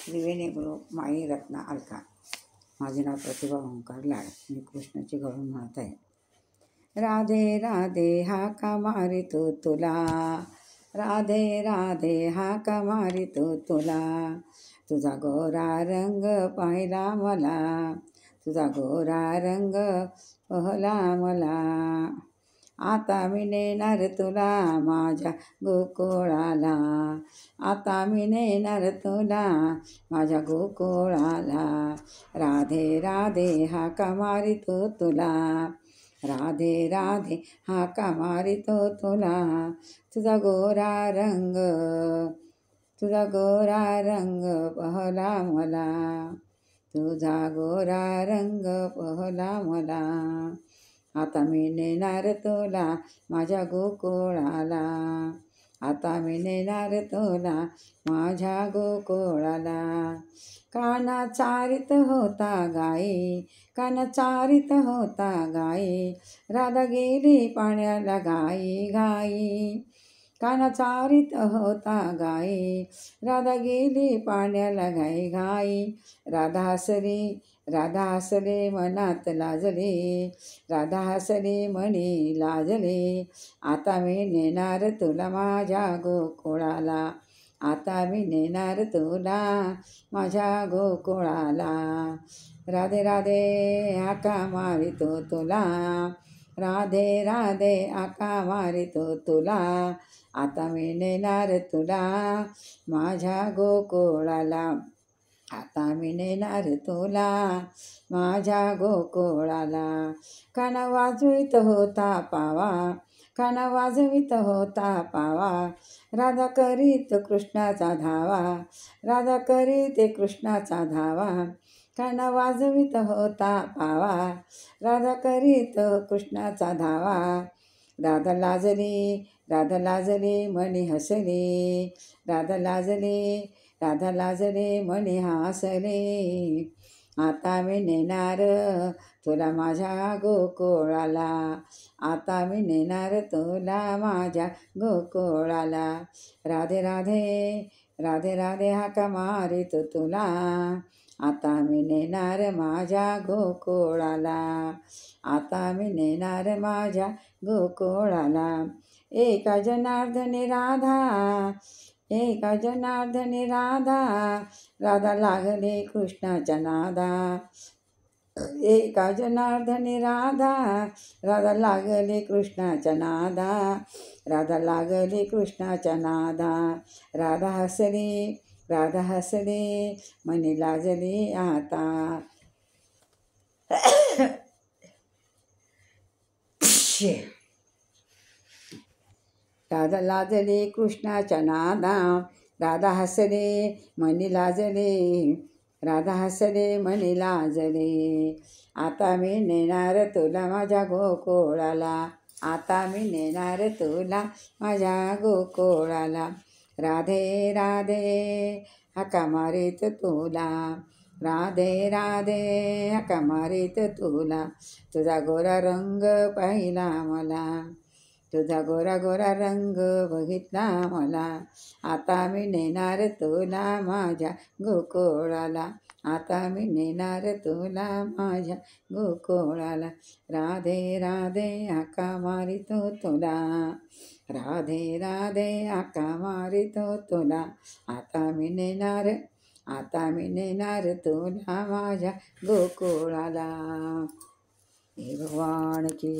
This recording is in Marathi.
त्रिवेणी गुरु माई रत्ना अलका. माझे नाव प्रतिभा ओंकार लाड. मी कृष्णाची घडून म्हणत आहे. राधे राधे हाका मारितो तुला, राधे राधे हाका मारितो तुला, तुझा गोरा रंग पाहिला मला, तुझा गोरा रंग पाहला मला. आता मी नेणार तुला माझ्या गोकुळाला, आता मी नेणार तुला माझ्या गोकुळाला. राधे राधे हाका मारितो तुला, राधे राधे हाका मारितो तुला, तुझा गोरा रंग, तुझा गोरा रंग पाहला मला, तुझा गोरा रंग पाहला मला. आता मी नेणार तुला माझ्या गोकुळाला, आता मी नेणार तुला माझ्या गोकुळाला. काना चारित होता गाई, काना चारित होता गाई, राधा गेली पाण्याला घाई घाई. काना चारित होता गाई, राधा गेली पाण्याला घाई घाई. राधा हसली, राधा हसले मनात लाजले, राधा हसले मनी लाजले. आता मी नेणार तुला माझ्या गोकुळाला, आता मी नेणार तुला माझ्या गोकुळाला. राधे राधे हाका मारितो तुला, राधे राधे हाका मारितो तुला, आता मी नेणार तुला माझ्या गोकुळाला, आता मी नेणार तुला माझ्या गोकुळाला. काना वाजवीत होता पावा, काना वाजवीत होता पावा, राधा करीत कृष्णाचा धावा, राधा करीत कृष्णाचा धावा. काना वाजवीत होता पावा, राधा करीत कृष्णाचा धावा. राधा लाजली, राधा लाजली मनी हसले, राधा लाजली, राधा लाजले मनी हसले. आता मी नेणार तुला माझ्या गोकुळाला, आता मी नेणार तुला माझ्या गोकुळाला. राधे राधे, राधे राधे हाका मारितो तुला, आता मी नेणार माझ्या गोकुळाला, आता मी नेणार माझ्या गोकुळाला. एका जनार्दनी राधा, एका जनार्दनी राधा, राधा लागले कृष्णाच्या नादा. एका जनार्दनी राधा, राधा लागले कृष्णाच्या नादा, राधा लागले कृष्णाच्या नादा. राधा हसली, राधा हसली मनी लाजली आता. राधा लाजली कृष्णाच्या नादा, राधा हसले मनी लाजले, राधा हसले मनी लाजले. आता मी नेणार तुला माझ्या गोकुळाला, आता मी नेणार तुला माझ्या गोकुळाला. राधे राधे हाका मारित तुला, राधे राधे हाका मारित तुला, तुझा गोरा रंग पाहिला मला, तुझा गोरा गोरा रंग बघितला मला. आता मी नेणार तुला माझ्या गोकुळाला, आता मी नेणार तुला माझ्या गोकुळाला. राधे राधे हाका मारितो तुला, राधे राधे हाका मारितो तुला, आता मी नेणार, आता मी नेणार तुला माझ्या गोकुळाला. हे भगवान की